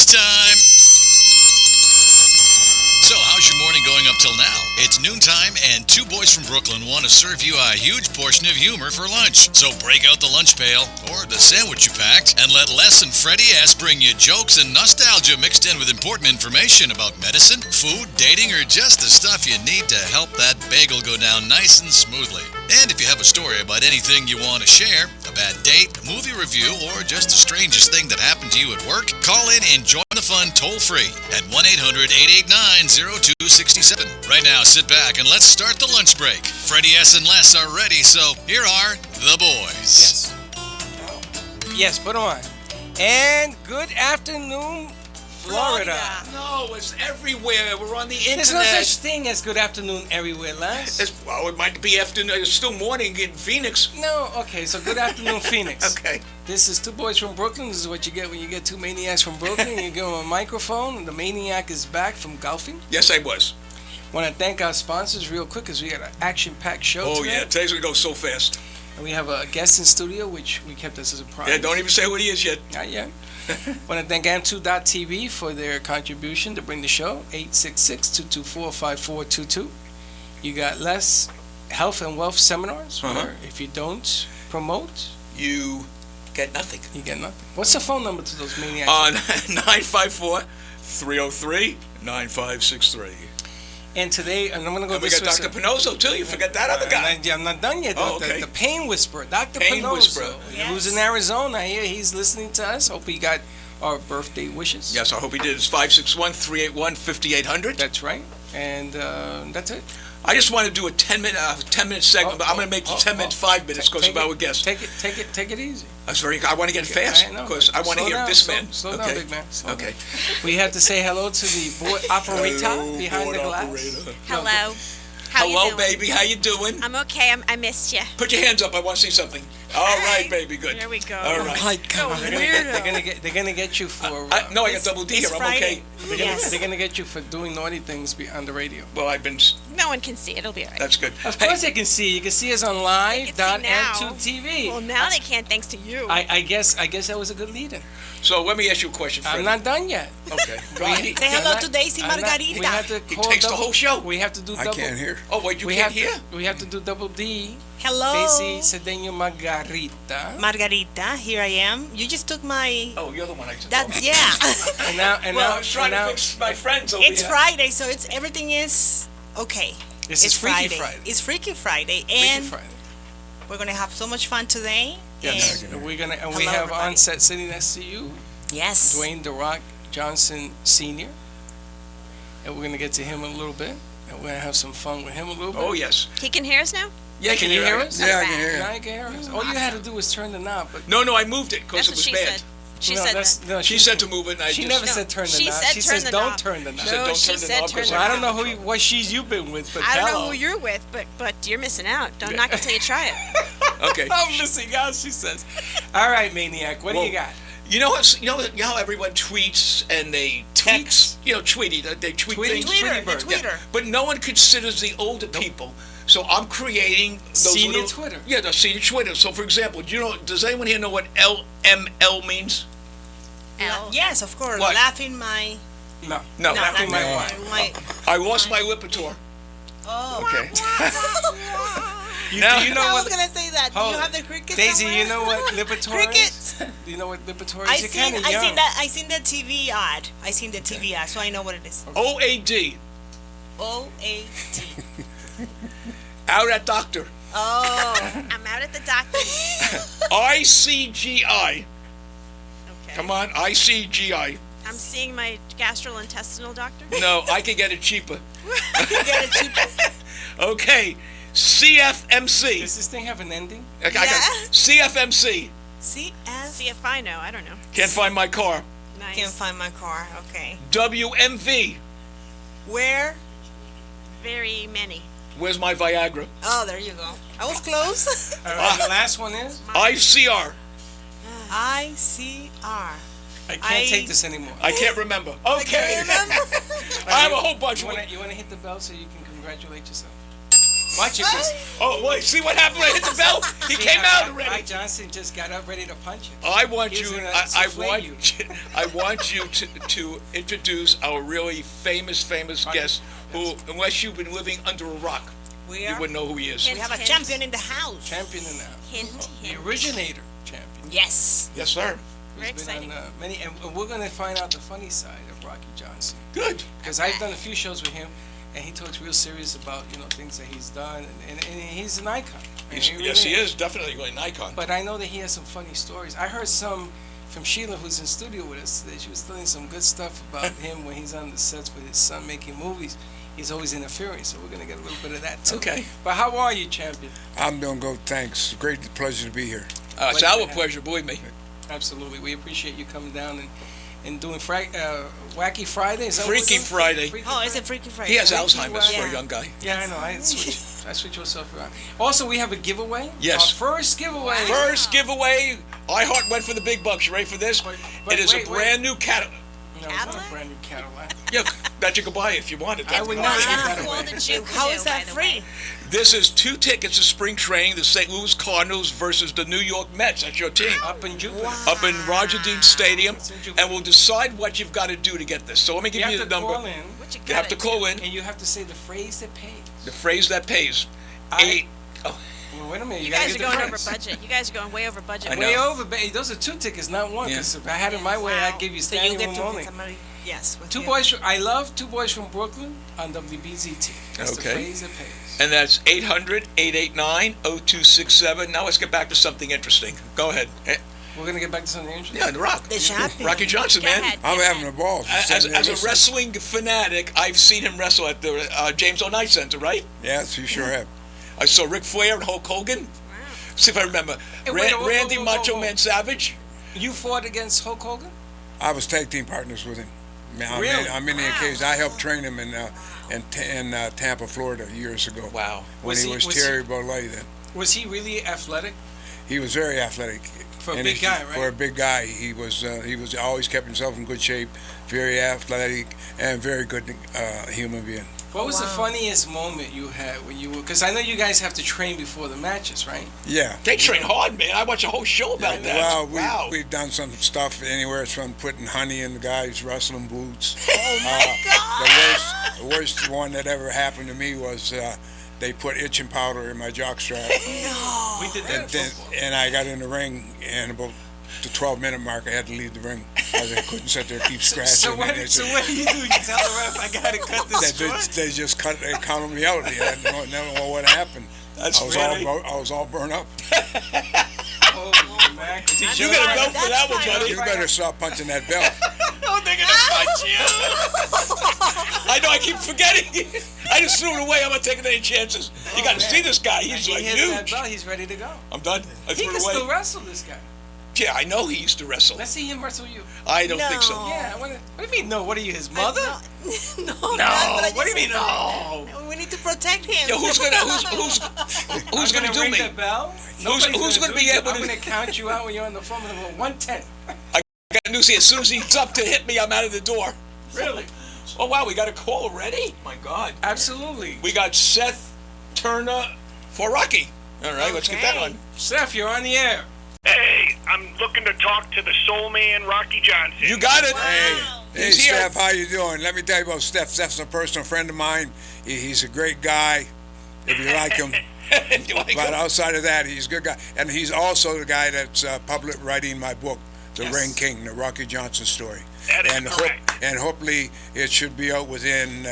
It's time. So, how's your morning going up till now? It's noontime, and two boys from Brooklyn want to serve you a huge portion of humor for lunch. So, break out the lunch pail, or the sandwich you packed, and let Les and Freddie S bring you jokes and nostalgia mixed in with important information about medicine, food, dating, or just the stuff you need to help that bagel go down nice and smoothly. And if you have a story about anything you want to share, a bad date, a movie review, or just the strangest thing that happened to you at work, call in and join the fun toll-free at 1-800-889-0267. Right now, sit back and let's start the lunch break. Freddie S. and Les are ready, so here are the boys. Yes, put on. And good afternoon, Florida. No, it's everywhere. We're on the internet. There's no such thing as good afternoon everywhere, Les. Well, it might be afternoon. It's still morning in Phoenix. No, okay, so good afternoon, Phoenix. Okay. This is two boys from Brooklyn. This is what you get when you get two maniacs from Brooklyn. You give them a microphone, and the maniac is back from golfing. Yes, I was. Want to thank our sponsors real quick because we got an action-packed show Oh, today. yeah. Today's going to go so fast. And we have a guest in studio, which we kept as a surprise. Yeah, don't even say who he is yet. Not yet. Want to thank Am2.tv for their contribution to bring the show, 866-224-5422. You got less health and wealth seminars, where if you don't promote, You get nothing. you get nothing. What's the phone number to those maniacs? 954-303-9563. And today, and I'm going to go And we this got way. Dr. Pinozzo, too. You forgot that other guy. I'm not done yet. Oh, okay. The Pain Whisperer, Dr. Pain Pinozzo, Whisperer. who's in Arizona here. He's listening to us. Hope he got our birthday wishes. Yes, I hope he did. It's 561-381-5800. That's right. And that's it. I just want to do a 10-minute segment, but I'm going to make the 10 minutes 5 minutes because of our guest. Take it easy. I want to get fast because I want to hear this man. Slow down, big man. Slow Okay. down. We have to say hello to the board operator behind the glass. Operator. Hello. How you Hello, doing? baby. How you doing? I'm okay. I missed you. Put your hands up. I want to see something. All right, baby. Good. Here we go. All right. They're gonna get you for. No, I got double D here. I'm okay. They're gonna get you for doing naughty things on the radio. Well, I've been. No one can see it. It'll be all right. That's good. Of course they can see. You can see us on live.m2tv. Well, now they can't thanks to you. I guess that was a good lead-in. So let me ask you a question, Freddie. I'm not done yet. Okay. Go ahead. Say hello to Daisy Margarita. We have to He call takes the double- whole show. We have to do double. I can't hear. Oh, wait, you we can't have hear? We have to do double D. Hello. Daisy Cedeno Margarita. Margarita, here I am. You just took my. Oh, you're the one I took. That yeah. And now, Well, I was trying to fix my friends over It's here. Friday, so everything is okay. This is It's Freaky Friday. Friday. It's Freaky Friday, Freaky and Friday. we're gonna have so much fun today. Yes. And And we Hello, have everybody. on set sitting next to you, yes. Dwayne The Rock Johnson Sr. And we're gonna get to him in a little bit, and we're gonna have some fun with him a little bit. Oh, yes. He can hear us now? Yeah, Can you hear us? Yeah, I can hear Now you. you can hear us. All you had to do was turn the knob, but No, I moved it because That's it what was she bad. said. She no, said that's, that. no, She said to move it, and I She just... never No, said turn the she knob. said She turn says the don't knob. turn the knob. She said, No, don't she turn the said knob turn 'cause the Well, I don't knob. know what she's you've been with, but I don't hello. know who you're with, but you're missing out. Don't knock until you try it. Okay. I'm missing out, she says. All right, Maniac, what do you got? You know how everyone tweets and they text? You know, they tweet things. Twitter. But no one considers the older people. So I'm creating those Senior little, Twitter. Yeah, the senior Twitter. So for example, does anyone here know what LML means? L. Yes, of course. What? Laughing my. No. No. Laughing my my, wife. my. I lost my Lipitor. Oh. Okay. You, Now- do you know I was what? gonna say that. Do Hold you it. have the cricket? Daisy, somewhere? you know what Lipitor Cricket. is? Do you know what Lipitor is? I You're seen kinda young. I seen the TV ad. I seen the TV ad, so I know what it is. OAD. OAT. Out at doctor. Oh. I'm out at the doctor's. ICGI. Okay. Come on, ICGI. I'm seeing my gastrointestinal doctor. No, I can get it cheaper. Get it cheap. Okay, CFMC. Does this thing have an ending? I got CFMC. CS. See if I know. I don't know. Can't find my car. Nice. Can't find my car. Okay. WMV. Where? Very many. Where's my Viagra? Oh, there you go. I was close. All right, the last one is? ICR. ICR. I can't take this anymore. I can't remember. I Okay. can't remember. I have a whole bunch. You want to hit the bell so you can congratulate yourself? Watch it, Chris. Oh, wait, see what happened when I hit the bell? He came out already. Mike Johnson just got up ready to punch it. I want He's you. gonna I souffle want. you. I want you to introduce our really famous guest, who, unless you've been living under a rock, you wouldn't know who he is. We have a champion in the house. Champion in that. Hint, The hint. originator champion. Yes. Yes, sir. Very Who's been exciting. on many, and we're going to find out the funny side of Rocky Johnson. Good. Because I've done a few shows with him, and he talks real serious about, things that he's done, and he's an icon. And Yes, he really is definitely an icon. But I know that he has some funny stories. I heard some from Sheila, who's in studio with us today. She was telling some good stuff about him when he's on the sets with his son making movies. He's always interfering, so we're going to get a little bit of that too. Okay. But how are you, champion? I'm doing good, thanks. Great pleasure to be here. It's our pleasure, believe me. Absolutely. We appreciate you coming down and doing Wacky Friday. Is that what Freaky we're doing? Friday. Oh, it's a Freaky Friday. He has Freaky Alzheimer's for a Yeah. young guy. Yeah, I know. I switch yourself around. Also, we have a giveaway. Yes. Our first giveaway. First giveaway. iHeart went for the big bucks. You ready for this? But It is wait, a brand new Cadillac. No, it's not a Cadillac? brand new Cadillac. Yeah, that you could buy if you wanted. I would not give that That's all away. that you can How do, is that by the free? way. This is 2 tickets to spring training, the St. Louis Cardinals versus the New York Mets. That's your team. Up in Jupiter. Up in Roger Dean Stadium. It's in Jupiter. And we'll decide what you've got to do to get this. So let me You give have you to the number. call in, What you You have to gotta call in. and you have to say the phrase that pays. The phrase that pays. I- 8. Well, wait a minute. You gotta guys are get the going over phrase. budget. You guys are going way over budget. I know. Way over, baby. Those are 2 tickets, not one. Yeah. 'Cause if I had it my way, I'd give you So you standing get room to only. somebody. Yes. with Two you. boys. I love 2 boys from Brooklyn on WBZT. That's the Okay. phrase that pays. And that's 800-889-0267. Now let's get back to something interesting. Go ahead. We're gonna get back to something interesting. Yeah, The Rock. The champion. Rocky Johnson, Go man. ahead. I'm go having ahead. a ball. Just As sitting there a listening. wrestling fanatic, I've seen him wrestle at the James O'Knight Center, right? Yes, you sure have. I saw Ric Flair and Hulk Hogan. See if I remember. Hey, wait, whoa, whoa, Randy whoa, whoa, Macho whoa. Man Savage. You fought against Hulk Hogan? I was tag team partners with him. Man, Really? on many occasions. I helped train him in Tampa, Florida, years ago. Wow. When Was he he- was was Terry Bollea then. Was he really athletic? He was very athletic. For a And big guy, right? For a big guy, he was always kept himself in good shape, very athletic, and very good human being. What was the Wow. funniest moment you had when you were? Because I know you guys have to train before the matches, right? Yeah. They train hard, man. I watched a whole show about that. Well, Wow. we've done some stuff anywhere from putting honey in the guys' wrestling boots. Oh my God. The worst one that ever happened to me was they put itching powder in my jockstrap, We did that. and I got in the ring, and about the 12-minute mark, I had to leave the ring. I couldn't sit there and keep scratching. So and what do you do? You tell the ref I gotta cut this short? they just counted me out. They didn't know what happened. That's I was all burned up. Oh, man. You got a belt for that one, That's buddy. You better stop punching that bell. Oh, they're gonna punch you. I know. I keep forgetting. I just threw it away. I'm not taking any chances. You got to man. see this guy. He's He like hits that huge. bell, he's ready to go. I'm done. I He threw can it away. still wrestle, this guy. Yeah, I know he used to wrestle. Let's see him wrestle you. I don't think so. No. Yeah, what do you mean, no? What are you, his mother? No, No, but I what do you just- mean, no? We need to protect him. Yo, who's gonna do ring me? the bell? Who's Nobody's gonna do be you. able I'm to- gonna count you out when you're on the phone with him. 110. I got news here. As soon as he's up to hit me, I'm out of the door. Really? Oh wow, we got a call already. My God. Absolutely. We got Seth Turner for Rocky. All right, let's get that Okay. on. Seth, you're on the air. Hey, I'm looking to talk to the soul man, Rocky Johnson. You got it. Hey, He's here. Steph, how you doing? Let me tell you about Steph. Steph's a personal friend of mine. He's a great guy, if you like him. You like But him? outside of that, he's a good guy. And he's also the guy that's public writing my book, The Ring King, the Rocky Johnson story. That is and correct. and hopefully it should be out within,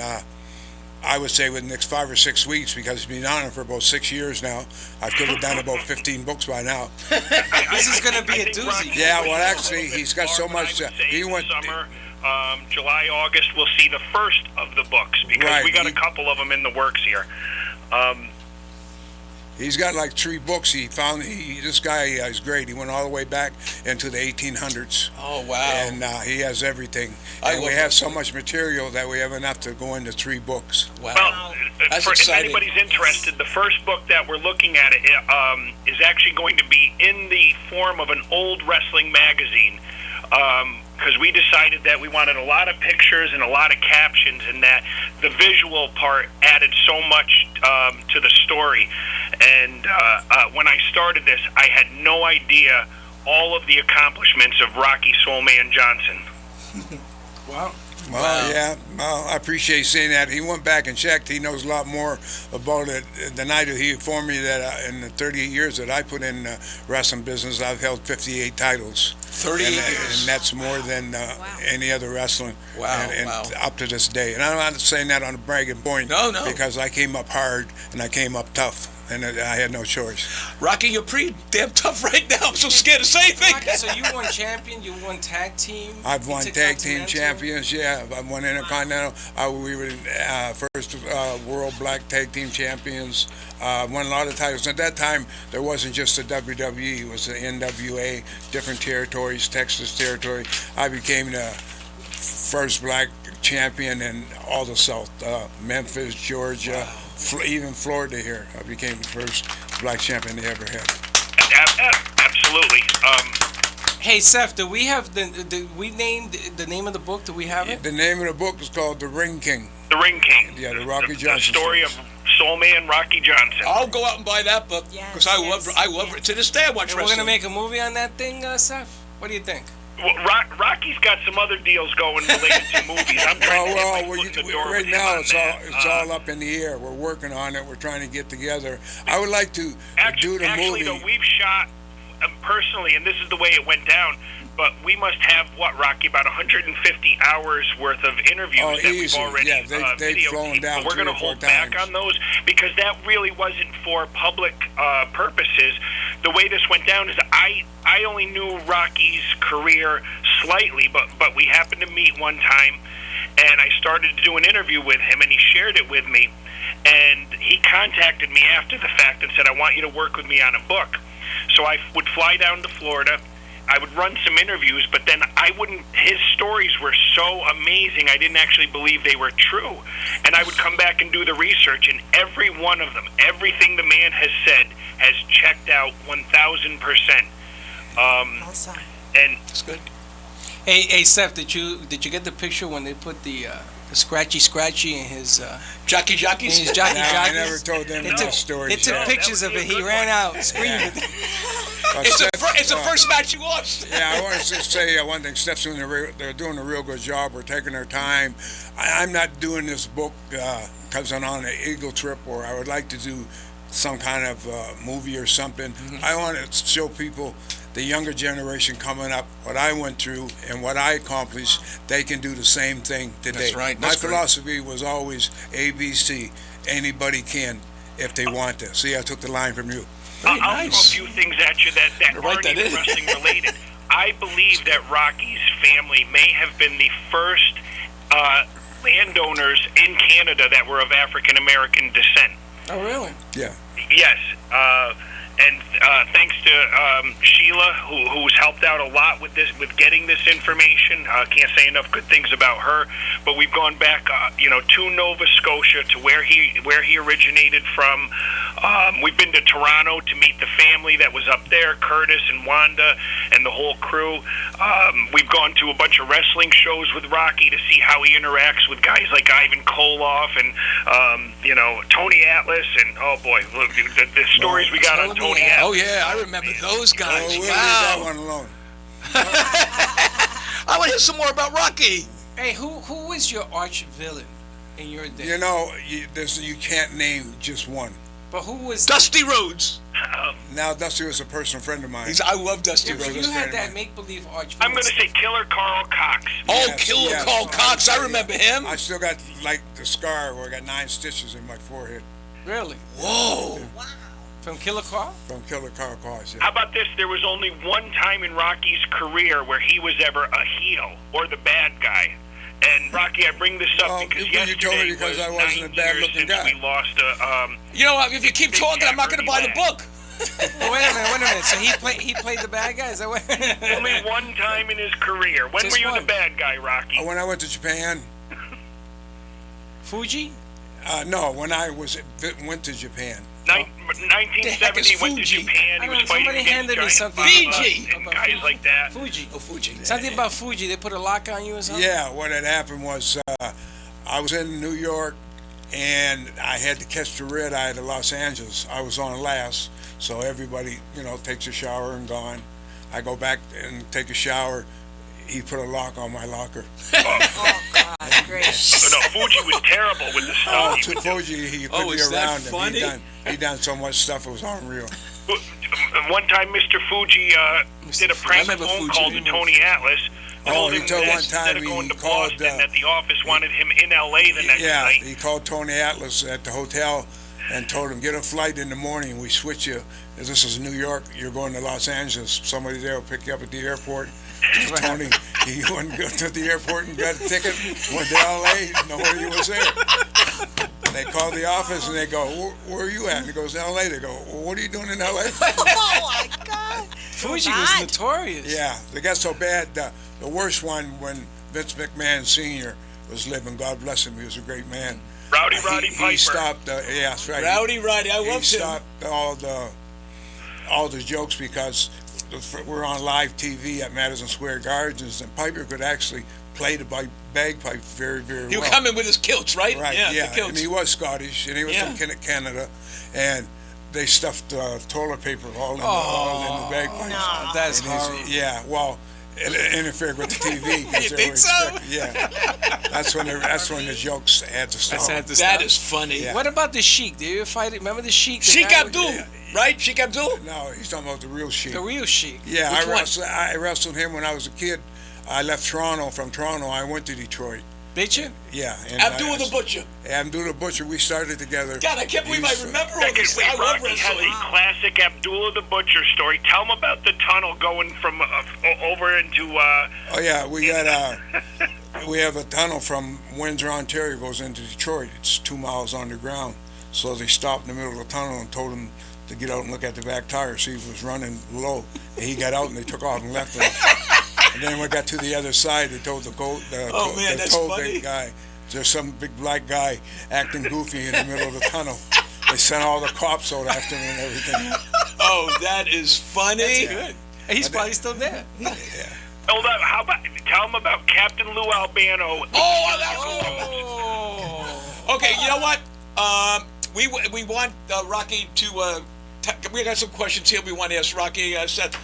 I would say, within the next 5 or 6 weeks, because he's been on it for about 6 years now. I could have done about 15 books by now. This is gonna be I a think doozy. Rocky Yeah, will well, be actually, over he's got this so far, much, but I would say he in went- Summer, July, August, we'll see the first of the books because Right, we got a he- couple of them in the works here. He's got like 3 books. This guy is great. He went all the way back into the 1800s. Oh wow. And he has everything. I And we love have that. so much material that we have enough to go into 3 books. Wow. Well, That's if exciting. anybody's interested, the first book that we're looking at is actually going to be in the form of an old wrestling magazine. because we decided that we wanted a lot of pictures and a lot of captions, and that the visual part added so much to the story. And when I started this, I had no idea all of the accomplishments of Rocky Soulman Johnson. Wow. Well, yeah, well, I appreciate saying that. He went back and checked. He knows a lot more about it than I do. He informed me that in the 38 years that I put in wrestling business, I've held 58 titles. 38 and, years. And that's more than any other wrestling. Wow, and wow. up to this day. And I'm not saying that on a bragging point. No. Because I came up hard and I came up tough. And I had no choice. Rocky, you're pretty damn tough right now. I'm so scared to say anything. Rocky, so you won champion, you won tag team. I've won took tag team Continental. champions, yeah. I won Intercontinental. We were first world black tag team champions. Won a lot of titles. At that time, there wasn't just the WWE. It was the NWA, different territories, Texas territory. I became the first black champion in all the South. Memphis, Georgia, even Florida here. I became the first black champion they ever had. Absolutely. Hey Seth, do we have we named the name of the book? Do we have it? The name of the book is called The Ring King. The Ring King. Yeah, the Rocky The Johnson story stories. of Soulman Rocky Johnson. I'll go out and buy that book Yes, because I love it. To this day, I watch And we're wrestling. gonna make a movie on that thing, Seth. What do you think? Well, Rocky's got some other deals going related to movies. I'm trying to get my foot in the door right with him now on it's that. all up in the air. We're working on it. We're trying to get together. I would like to do the Actually, movie. though, we've shot personally, and this is the way it went down. But we must have Rocky, about 150 hours worth of interviews that we've easy. already Yeah, they've flown videotaped. down But we're 3 or going to 4 hold back times. on those because that really wasn't for public purposes. The way this went down is I only knew Rocky's career slightly, but we happened to meet one time, and I started to do an interview with him, and he shared it with me, and he contacted me after the fact and said, I want you to work with me on a book. So I would fly down to Florida. I would run some interviews, but then his stories were so amazing, I didn't actually believe they were true. And I would come back and do the research, and every one of them, everything the man has said, has checked out 1,000%. Awesome. And That's good. Hey Seth, did you get the picture when they put the scratchy in his Jockey. jockey? No, I never told them They that took, story. they took that pictures would of be a it. He good ran one. out screaming. It's the first match you lost. Yeah, I want to say one thing. Steph's they're doing a real good job. We're taking their time. I'm not doing this book because I'm on an eagle trip, or I would like to do some kind of movie or something. I want to show people, the younger generation coming up, what I went through and what I accomplished. They can do the same thing today. That's right. My That's great. philosophy was always ABC. Anybody can if they want to. See, I took the line from you. Very I'll nice. throw a few things at you that Write aren't that even in. wrestling related. I believe that Rocky's family may have been the first landowners in Canada that were of African American descent. Oh really? Yeah. Yes, and thanks to Sheila, who's helped out a lot with getting this information. Can't say enough good things about her. But we've gone back, to Nova Scotia, to where he originated from. We've been to Toronto to meet the family that was up there, Curtis and Wanda and the whole crew. We've gone to a bunch of wrestling shows with Rocky to see how he interacts with guys like Ivan Koloff and Tony Atlas, and oh boy, look, the stories we got on Tony Atlas. Oh yeah, I remember those guys. We'll leave that Wow. one alone. I want to hear some more about Rocky. Hey, who was your arch villain in your day? You know, you can't name just one. But who was? Dusty Rhodes. Now, Dusty was a personal friend of mine. I love Dusty If Rhodes. you very had that much. make believe arch I'm villain. going to say Killer Carl Cox. Oh, Yes, Killer yes. Carl Cox. I remember him. I still got, like, the scar where I got 9 stitches in my forehead Really? Whoa. From Killer Carl? from Killer Carl Cox. How Yeah. about this? There was only one time in Rocky's career where he was ever a heel or the bad guy. And Rocky, I bring this up Well, because you told me yesterday because was I wasn't 9 a bad years looking since guy. we lost a. You know what? If you keep Big talking, I'm not going to buy the Jack book. Oh, wait a minute. So he played the bad guy? Is that what? Only one time in his career. When Just were you one. the bad guy, Rocky? When I went to Japan, Fuji? no, when I went to Japan, 1970 went to Fuji? Japan. I He don't was know, fighting somebody against handed me giant something Baba Fiji. and guys like that. Fuji. Oh, Fuji. Something about Fuji. They put a lock on you or something? Yeah, what had happened was I was in New York and I had to catch the red eye to Los Angeles. I was on last, so everybody, takes a shower and gone. I go back and take a shower. He put a lock on my locker. Oh, God, gracious. No, Fuji was terrible with the Oh, stuff. he to would do. Fuji, he put me is that around him. funny? He done so much stuff, it was unreal. One time, Mr. Fuji did a prank remember phone Fuji. call to Tony Atlas. Told he him told that one time instead of going he to called, Boston, that the office wanted him in L.A. the next Yeah, night. he called Tony Atlas at the hotel and told him, get a flight in the morning. We switch you. This is New York. You're going to Los Angeles. Somebody there will pick you up at the airport. Tony, he went to the airport and got a ticket. Went to L.A. Nowhere he was there. They called the office and they go, where are you at? And he goes, L.A. They go, well, what are you doing in L.A.? Oh, my God. Fuji bad. was notorious. Yeah, they got so bad. The worst one when Vince McMahon Sr. was living. God bless him. He was a great man. Roddy Piper. He stopped. Yeah, that's right. Rowdy Roddy, I He loved him. stopped all the jokes because we're on live TV at Madison Square Gardens, and Piper could actually play the bagpipe very, very He well. would come in with his kilts, right? Right, The yeah, and kilts. he was Scottish, and he was from Canada, and they stuffed toilet paper all in the bagpipes. No. That's And he's- horrible. Yeah, well, it interfered with the TV. 'cause You they think were so? Yeah, that's when the jokes had to stop. That's had to That stop. is funny. Yeah. What about the Sheik? Did you ever fight it? Remember the Sheik? The Sheik guy with Abdul, right? Sheik Abdul? No, he's talking about the real Sheik. The real Sheik. Yeah, Which one? I wrestled him when I was a kid. I left Toronto. From Toronto, I went to Detroit. Did you? Yeah. And Abdul the Butcher. Abdul the Butcher. We started together. God, I can't believe I He's- remember all Second this. week, I love Rocky has wrestling. a classic Abdullah the Butcher story. Tell him about the tunnel going from over into. Oh yeah, we got we have a tunnel from Windsor, Ontario, goes into Detroit. It's 2 miles underground. So they stopped in the middle of the tunnel and told him to get out and look at the back tire, see if it was running low. And he got out and they took off and left him. And then when we got to the other side, they told the Oh, man, the that's toll funny. big guy, there's some big black guy acting goofy in the middle of the tunnel. They sent all the cops out after him and everything. Oh, that is funny. Good. And he's probably still there. Hold up, how about tell him about Captain Lou Albano? Oh. Okay, you know what? We want Rocky to. We got some questions here. We want to ask Rocky. Seth,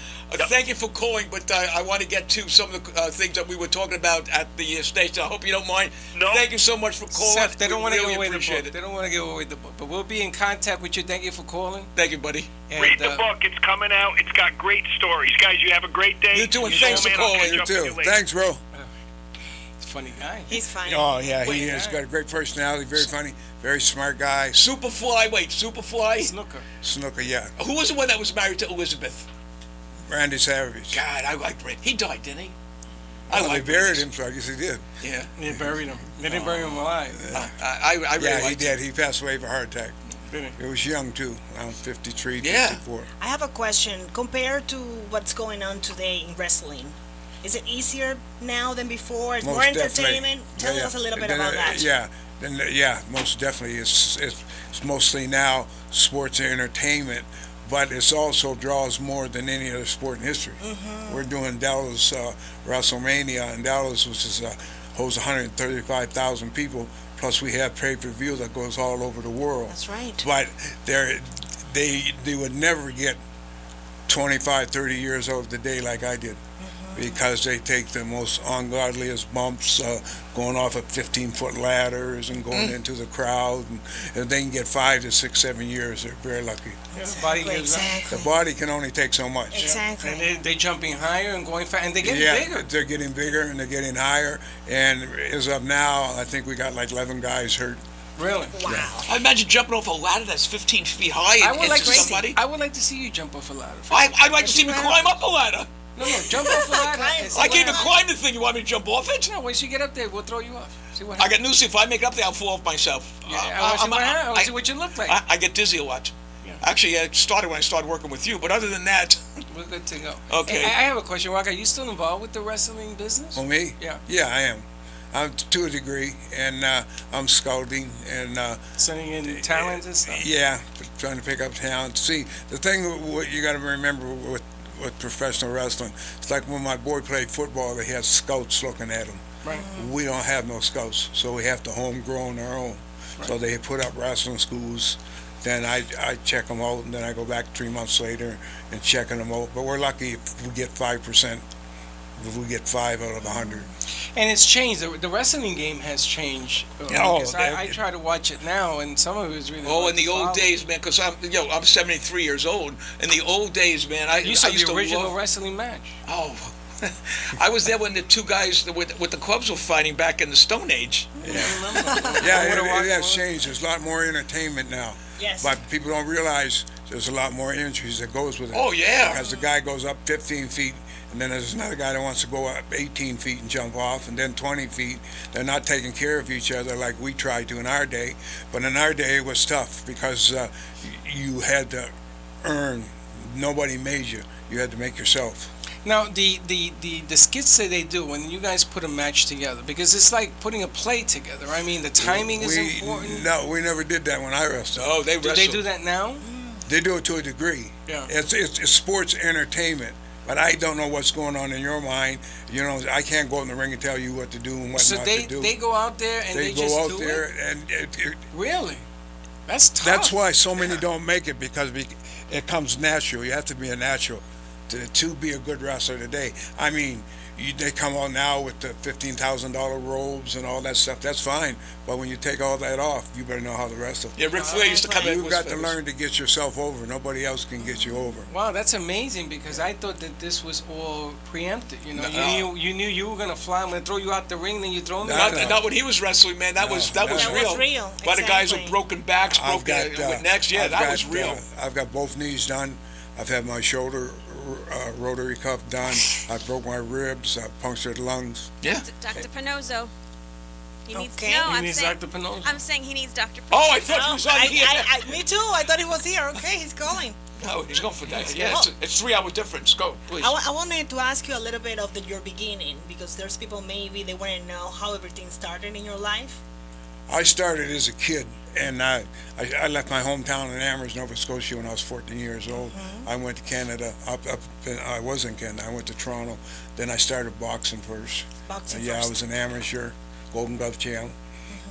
thank you for calling, but I want to get to some of the things that we were talking about at the station. I hope you don't mind. No. Thank you so much for calling. Seth, they don't want to really give away the appreciate book. it. They don't want to give away the book. But we'll be in contact with you. Thank you for calling. Thank you, buddy. And, Read the book. It's coming out. It's got great stories. Guys, you have a great day. You too, and Soul thanks for Man, I'll calling. catch You up with too. later. Thanks, bro. He's a funny guy. He's fine. Oh yeah, he Wait, has all got a great personality, very funny, very smart guy. Superfly. Snooker. Snooker, yeah. Who was the one that was married to Elizabeth? Randy Savage. God, I liked Randy. He died, didn't he? Well, they liked buried Randy. him, so I guess he did. Yeah. They buried him. They didn't bury him alive. I really Yeah, he liked did. He passed away of a heart attack. Didn't He was young too, around 53, Yeah. 54. I have a question. Compared to what's going on today in wrestling, is it easier now than before? It's more Most definitely. entertainment? Tell us a little bit Then, about that. Yeah, most definitely. It's mostly now sports and entertainment, but it's also draws more than any other sport in history. Mm-hmm. We're doing Dallas WrestleMania in Dallas, which is holds 135,000 people. Plus, we have pay-per-view that goes all over the world. That's right. But they would never get 25, 30 years out of the day like I did. Because they take the most ungodliest bumps, going off of 15-foot ladders and going into the crowd. And if they can get 5 to 6, 7 years, they're very lucky. Yeah, the body gives up. The Exactly. body can only take so much. Exactly. And they're jumping higher and going fast. And they're getting Yeah, bigger. they're getting bigger and they're getting higher. And as of now, I think we got like 11 guys hurt. Really. Wow. I imagine jumping off a ladder that's 15 feet high I and would like into to somebody. I would like to see you jump off a ladder. I'd like to see me climb up a ladder. No, jump off a ladder. Climb. and see I what can't even happens. climb the thing. You want me to jump off it? No, once you get up there, we'll throw you off. See what I happens. got news. If I make it up there, I'll fall off myself. Yeah, I want to see what happens. I want to see what you look like. I get dizzy a lot. Yeah. Actually, it started when I started working with you, but other than that, We're good to go. Okay. Hey, I have a question, Rock. Are you still involved with the wrestling business? Oh, me? Yeah. Yeah, I am. To a degree, and I'm scouting and Sending in talent and stuff. yeah, trying to pick up talent. See, the thing what you got to remember with professional wrestling, it's like when my boy played football, they had scouts looking at him. Right. We don't have no scouts, so we have to homegrown our own. So they put up wrestling schools. Then I check them out, and then I go back 3 months later and checking them out. But we're lucky if we get 5%. If we get 5 out of 100. And it's changed. The wrestling game has changed. Because I try to watch it now, and some of it is really. Oh, hard in the to old follow. days, man, because I'm 73 years old. In the old days, man, I You saw used the to original love, wrestling match. Oh, I was there when the two guys with the clubs were fighting back in the Stone Age. Yeah, would've watched it has more. changed. There's a lot more entertainment now. Yes. But people don't realize there's a lot more injuries that goes with it. Oh, yeah. Because the guy goes up 15 feet, and then there's another guy that wants to go up 18 feet and jump off, and then 20 feet. They're not taking care of each other like we tried to in our day. But in our day, it was tough because you had to earn. Nobody made you. You had to make yourself. Now, the skits that they do when you guys put a match together, because it's like putting a play together. I mean, the timing is important. No, we never did that when I wrestled. Oh, they Do wrestled. they do that now? They do it to a degree. Yeah. It's sports entertainment. But I don't know what's going on in your mind. You know, I can't go in the ring and tell you what to do and what So not they to do. they go out there and they go just out do there it. and Really? That's tough. that's why so many don't make it, because it comes natural. You have to be a natural to be a good wrestler today. I mean, they come out now with the $15,000 robes and all that stuff. That's fine. But when you take all that off, you better know how to wrestle. Yeah, Ric Flair used to come in. You've was got to famous. learn to get yourself over. Nobody else can get you over. Wow, that's amazing, because I thought that this was all preempted. You know, No. you knew you were gonna fly. I'm gonna throw you out the ring, then you throw me. No, out. Not when he was wrestling, man. That No, was no. real. That was real, By the guys with exactly. broken backs, broken with necks. Yeah, that was real. I've got both knees done. I've had my shoulder rotary cuff done. I broke my ribs. I punctured lungs. Yeah. Dr. Pinozzo. He needs Okay. no. He I'm needs saying. Dr. Pinozzo. I'm saying he needs Dr. Pinozzo. Oh, I thought he was on here. Me too. I thought he was here. Okay, he's calling. No, he's going for that. Yeah, it's 3 hour difference. Go, please. I wanted to ask you a little bit of your beginning, because there's people maybe they want to know how everything started in your life. I started as a kid, and I left my hometown in Amherst, Nova Scotia, when I was 14 years old. I went to Canada. I was in Canada. I went to Toronto. Then I started boxing first. Boxing Yeah, first. I was an amateur, Golden Glove champ,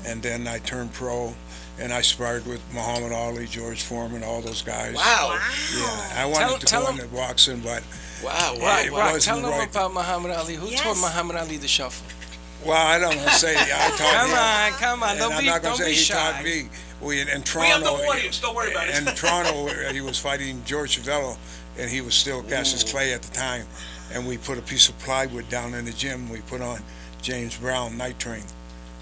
and then I turned pro, and I sparred with Muhammad Ali, George Foreman, all those guys. Wow. Yeah, I wanted to Tell go him- into boxing, but Wow. Right, Wow. right. wasn't Tell them right. about Muhammad Ali. Who Yes. taught Muhammad Ali the shuffle? well, I don't want to say I taught him. Come on. And Don't I'm be, not going don't to say be he shy. taught me. In We have Toronto. no audience. Don't worry about it. In Toronto, he was fighting George Chavello, and he was still Cassius Clay at the time. And we put a piece of plywood down in the gym. We put on James Brown Night Train,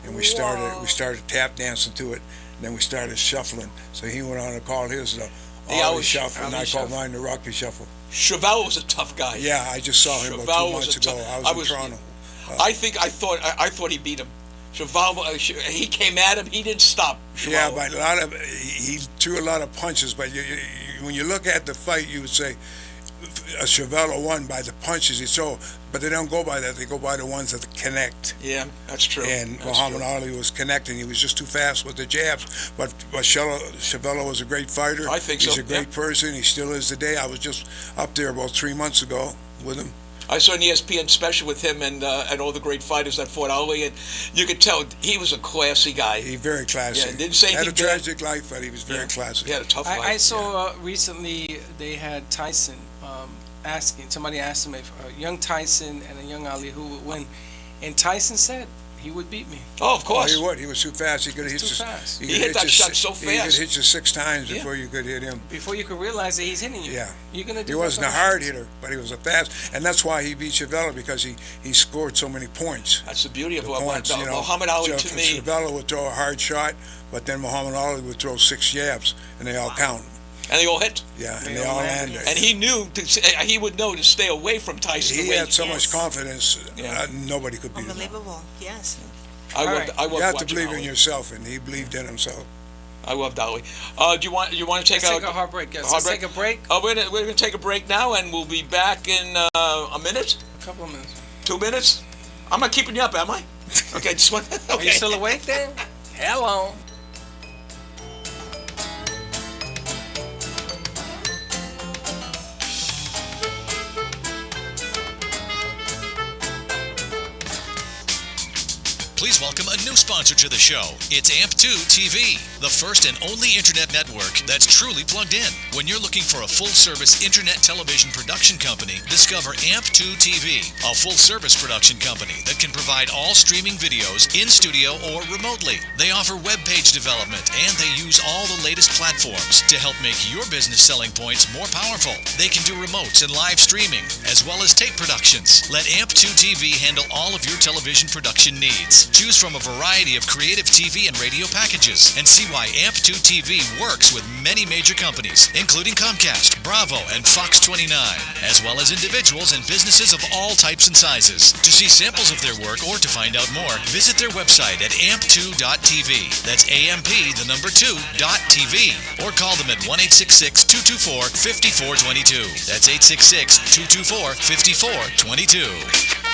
and we started tap dancing to it. And then we started shuffling. So he went on to call his the The Ollie Ollie Shuffle, and Ollie I called Shuffle. mine the Rocky Shuffle. Chevelle was a tough guy. Yeah, I just saw him about Chevelle 2 was months a ago. tough- I I was was- in Toronto. I thought he beat him. Chevelle, he came at him. He didn't stop. Yeah, Chevelle. but a lot of he threw a lot of punches. But when you look at the fight, you would say Chevelle won by the punches he threw. But they don't go by that. They go by the ones that connect. Yeah, that's true. And That's Muhammad true. Ali was connecting. He was just too fast with the jabs. But Chevelle was a great fighter. I think He's so, a great person. He still is today. I was just up there about 3 months ago with him. I saw an ESPN special with him and all the great fighters that fought Ali, and you could tell he was a classy guy. He very classy. Yeah, didn't say Had a anything bad. tragic life, but he was very classy. He had a tough life. I saw recently they had Tyson somebody asked him if a young Tyson and a young Ali who would win, and Tyson said he would beat me. Oh, of Oh, course. he would. He was too fast. He could hit Too you. fast. He hit that shot so He could fast. hit you 6 times Yeah. before you could hit him. Before you could realize that he's hitting you. Yeah. You're gonna do He wasn't a something. hard hitter, but he was a fast, and that's why he beat Chevelle, because he scored so many points. That's the beauty of The what points, you know. Muhammad Ali to me. Chevelle would throw a hard shot, but then Muhammad Ali would throw 6 jabs, and they all count. And they all hit. Yeah, and They they all all landed. landed. And he would know to stay away from Tyson. He the way had so much Yes. confidence, Yeah. nobody could beat him. Unbelievable. Yes. I All loved, right. I loved You have to watching believe Ali. in yourself, and he believed in himself. I loved Ali. Do you want to take Let's take a hard break. Yes, let's take a break. We're gonna take a break now, and we'll be back in a minute, A couple of minutes. 2 minutes. I'm not keeping you up, am I? Okay, just one. Are you Okay. still awake then? Hello. Please welcome a new sponsor to the show. It's AMP2 TV, the first and only internet network that's truly plugged in. When you're looking for a full-service internet television production company, discover AMP2 TV, a full-service production company that can provide all streaming videos in studio or remotely. They offer web page development and they use all the latest platforms to help make your business selling points more powerful. They can do remotes and live streaming, as well as tape productions. Let AMP2 TV handle all of your television production needs. Choose from a variety of creative TV and radio packages and see why AMP2 TV works with many major companies, including Comcast, Bravo, and Fox 29, as well as individuals and businesses of all types and sizes. To see samples of their work or to find out more, visit their website at amp2.tv. That's AMP2.tv. Or call them at 1-866-224-5422. That's 866-224-5422.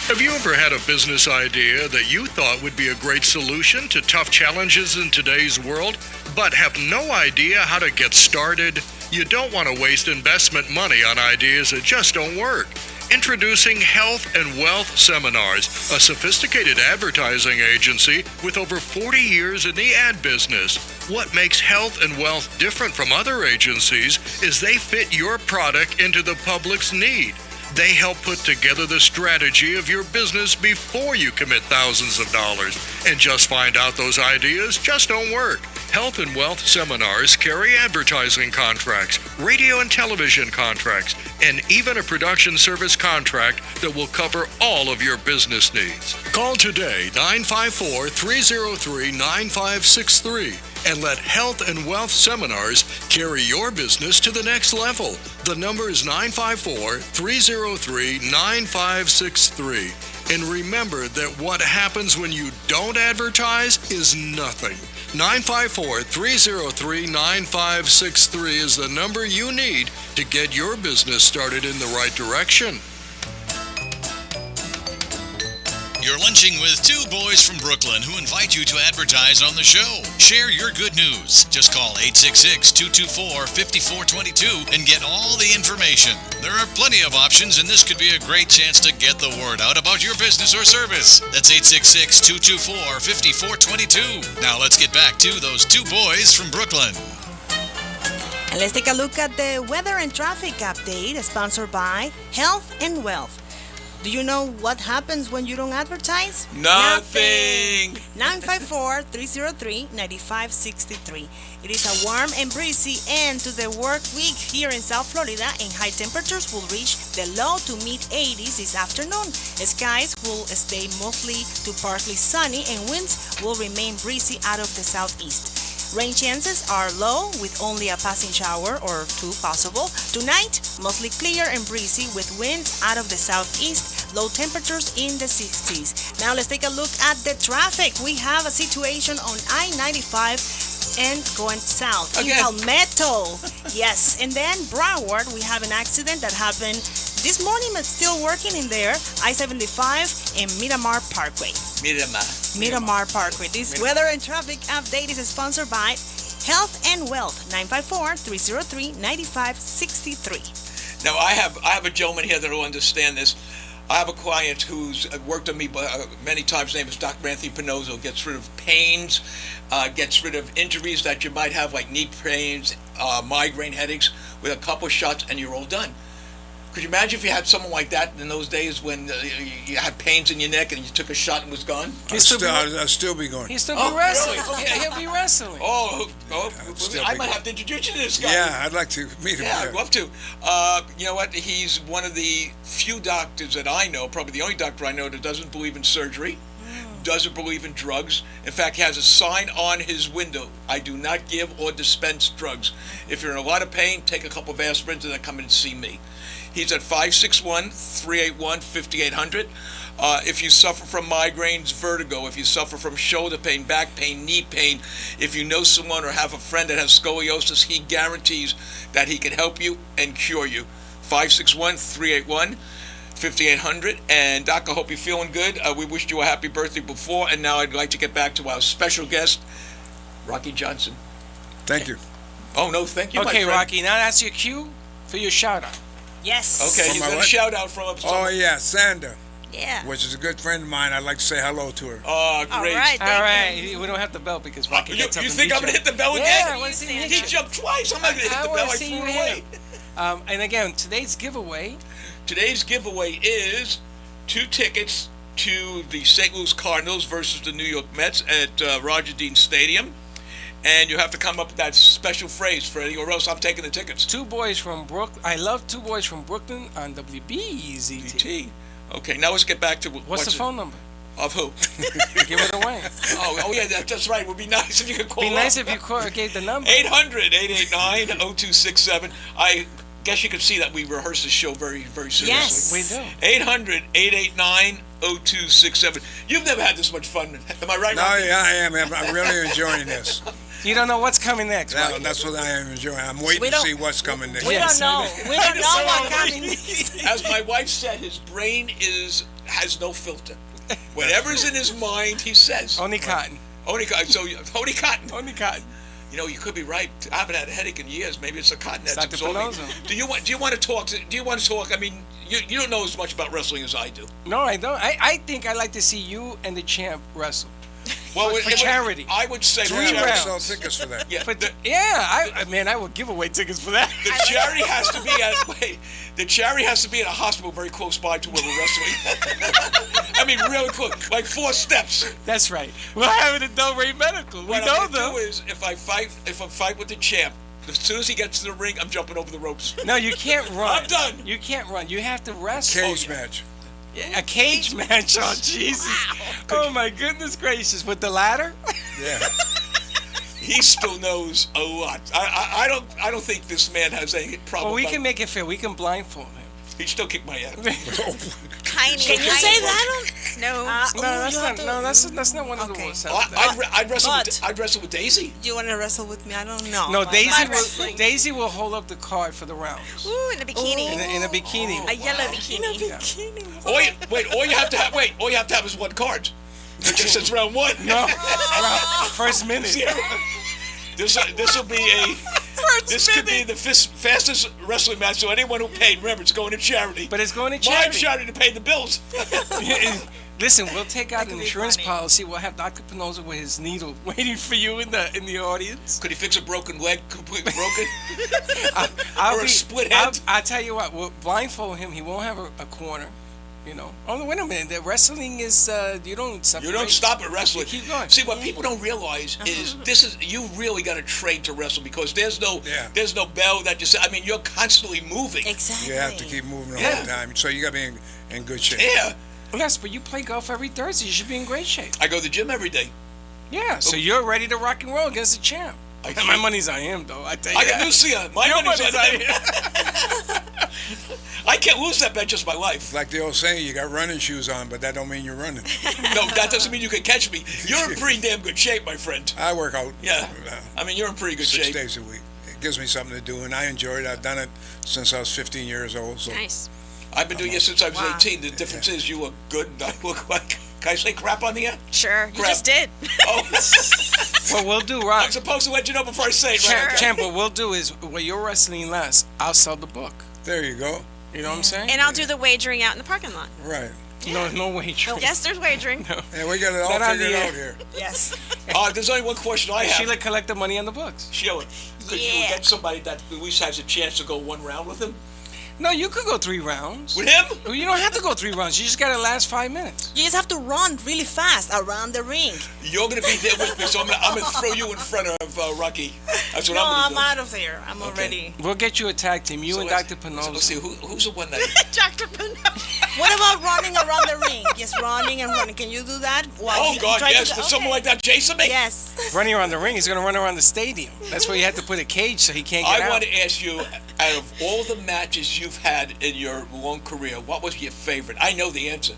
Have you ever had a business idea that you thought would be a great solution to tough challenges in today's world, but have no idea how to get started? You don't want to waste investment money on ideas that just don't work. Introducing Health and Wealth Seminars, a sophisticated advertising agency with over 40 years in the ad business. What makes Health and Wealth different from other agencies is they fit your product into the public's need. They help put together the strategy of your business before you commit thousands of dollars and just find out those ideas just don't work. Health and Wealth Seminars carry advertising contracts, radio and television contracts, and even a production service contract that will cover all of your business needs. Call today 954-303-9563 and let Health and Wealth Seminars carry your business to the next level. The number is 954-303-9563. And remember that what happens when you don't advertise is nothing. 954-303-9563 is the number you need to get your business started in the right direction. You're lunching with two boys from Brooklyn who invite you to advertise on the show. Share your good news. Just call 866-224-5422 and get all the information. There are plenty of options, and this could be a great chance to get the word out about your business or service. That's 866-224-5422. Now let's get back to those two boys from Brooklyn. And let's take a look at the weather and traffic update, sponsored by Health and Wealth. Do you know what happens when you don't advertise? Nothing. 954-303-9563. It is a warm and breezy end to the work week here in South Florida, and high temperatures will reach the low to mid 80s this afternoon. The skies will stay mostly to partly sunny, and winds will remain breezy out of the southeast. Rain chances are low, with only a passing shower or two possible. Tonight, mostly clear and breezy with winds out of the southeast, low temperatures in the 60s. Now let's take a look at the traffic. We have a situation on I-95 and going south in Again. Palmetto. Yes, and then Broward, we have an accident that happened this morning, but still working in there. I-75 and Miramar Parkway. Miramar Parkway. This weather and traffic update is sponsored by Health and Wealth, 954-303-9563. Now I have a gentleman here that will understand this. I have a client who's worked on me many times. His name is Dr. Anthony Pinozzo. Gets rid of pains, gets rid of injuries that you might have, like knee pains, migraine headaches, with a couple shots, and you're all done. Could you imagine if you had someone like that in those days when you had pains in your neck and you took a shot and was gone? I'll still be going. He'll still be Oh, wrestling. really? Yeah, he'll be wrestling. I might have to introduce you to this guy. Yeah, I'd like to meet him. Yeah, I'd love to. You know what? He's one of the few doctors that I know, probably the only doctor I know, that doesn't believe in surgery, doesn't believe in drugs. In fact, he has a sign on his window: I do not give or dispense drugs. If you're in a lot of pain, take a couple of aspirins and then come in and see me. He's at 561-381-5800. If you suffer from migraines, vertigo, if you suffer from shoulder pain, back pain, knee pain, if you know someone or have a friend that has scoliosis, he guarantees that he can help you and cure you. 561-381. 5800. And Doc, I hope you're feeling good. We wished you a happy birthday before, and now I'd like to get back to our special guest, Rocky Johnson. Thank you. Oh, no, thank you, my Okay, friend. Rocky, now that's your cue for your shout-out. Yes. Okay, For he's my got a what? shout-out from up. Oh, yeah, Sandra, Yeah. which is a good friend of mine. I'd like to say hello to her. Oh, All great. right. All Thank right, you. we don't have the bell because Rocky You gets up and think I'm beats going to hit the bell Yeah, again? I want to see you hit He you. jumped twice. I'm not going to hit the wanna bell. I see threw you it away. hit. And again, today's giveaway. Today's giveaway is 2 tickets to the St. Louis Cardinals versus the New York Mets at Roger Dean Stadium. And you have to come up with that special phrase, Freddie, or else I'm taking the tickets. Two boys from Brooklyn. I love Two Boys from Brooklyn on WBZT. DT. Okay, now let's get back to What's the phone number? Of who? Give it away. Oh yeah, that's right. It would be nice if you could call Be nice up. if you gave the number. 800-889-0267. I guess you can see that we rehearse the show very, very seriously. Yes. We do. 800-889-0267. You've never had this much fun. Am I right, No, Rocky? yeah, I am. I'm really enjoying this. You don't know what's coming next, right? That's what I am enjoying. I'm waiting We to don't- see what's coming next. We Yes, don't I know. We don't know what coming. As my wife said, his brain has no filter. Whatever's in his mind, he says. Only cotton. Only cotton. Only cotton. You know, you could be right. I haven't had a headache in years. Maybe it's a cotton that's Dr. absorbing. Pelosi. Do you want to talk? Do you want to talk? I mean, you don't know as much about wrestling as I do. No, I don't. I think I'd like to see you and the champ wrestle. Well, For charity. I would say Three the charity, rounds. Sell tickets for that. yeah, But the, I would give away tickets for that. the charity has to be at the charity has to be at a hospital very close by to where we're wrestling. I mean, really close, like 4 steps. That's right. We'll have it at Delray Medical. We What know I'm gonna them. do is if I fight with the champ, as soon as he gets to the ring, I'm jumping over the ropes. No, you can't run. I'm done. You can't run. You have to wrestle. Cage match. A cage match. Oh, Jesus. Oh, my goodness gracious. With the ladder? Yeah. He still knows a lot. I don't think this man has any problem. Well, we about- can make it fair. We can blindfold him. He still kicked my ass. Tiny. Can you say that? No. No, that's not one of the Okay. ones. I'd wrestle. But- I'd wrestle with Daisy. Do you want to wrestle with me? I don't know. No, But- Daisy will hold up the card for the rounds. Ooh, in a bikini. In a bikini. A yellow bikini. All you have to have is one card. It just says round 1. No. First minute. This will be a. This could be the fastest wrestling match. So anyone who paid, remember, it's going to charity. But it's going to My charity. charity to pay the bills. Listen, we'll take out an could be insurance funny. policy. We'll have Dr. Pinoza with his needle waiting for you in the audience. Could he fix a broken leg, completely broken? I'll Or a be, split head? I'll tell you what. We'll blindfold him. He won't have a corner. You know. Oh, wait a minute. The wrestling is you don't separate. You don't stop at wrestling. You keep going. See, what people don't realize is you really got to train to wrestle because there's no bell that just. I mean, you're constantly moving. Exactly. You have to keep moving the Yeah. whole time. So you got to be in good shape. Yeah, Yes, but you play golf every Thursday. You should be in great shape. I go to the gym every day. Yeah. So you're ready to rock and roll against the champ. I My can't- money's on him, though. I tell you. I got Lucia. My Your money's money's on on him. him. I can't lose that bet just my life. It's like the old saying, you got running shoes on, but that don't mean you're running. No, that doesn't mean you can catch me. You're in pretty damn good shape, my friend. I work out Yeah. I mean, you're in pretty good 6 shape. days a week. It gives me something to do, and I enjoy it. I've done it since I was 15 years old. So Nice. I've been doing it since I was Wow. 18. The difference is you look good and I look like. Can I say crap on the air? Sure. You Crap. just did. Oh, What we'll do, I'm Rock. supposed to let you know before I say it, right? Champ, what we'll do is, while you're wrestling last, I'll sell the book. there you go. You know what I'm saying? And I'll do the wagering out in the parking lot. Right. No wagering. Yes, there's wagering. And we got it all Not on figured the air. out here. Yes. There's only one question I have. Sheila collect the money on the books. Sheila, could you Yeah. get somebody that at least has a chance to go 1 round with him? No, you could go 3 rounds. With him? You don't have to go 3 rounds. You just got to last 5 minutes. You just have to run really fast around the ring. You're going to be there with me, so I'm going to throw you in front of Rocky. That's what No, I'm I'm going to out of there. I'm already. We'll get you a tag team. You do. and let's- Dr. so let's see, Pinoza. who's the one that... Dr. Pinoza. What about running around the ring? Just running and running. Can you do that? While Oh, you God, try to yes. go- Would someone okay. like that chasing me? Yes. Running around the ring, he's going to run around the stadium. That's why you have to put a cage so he can't get I out. want to ask you, out of all the matches you've had in your long career, what was your favorite? I know the answer.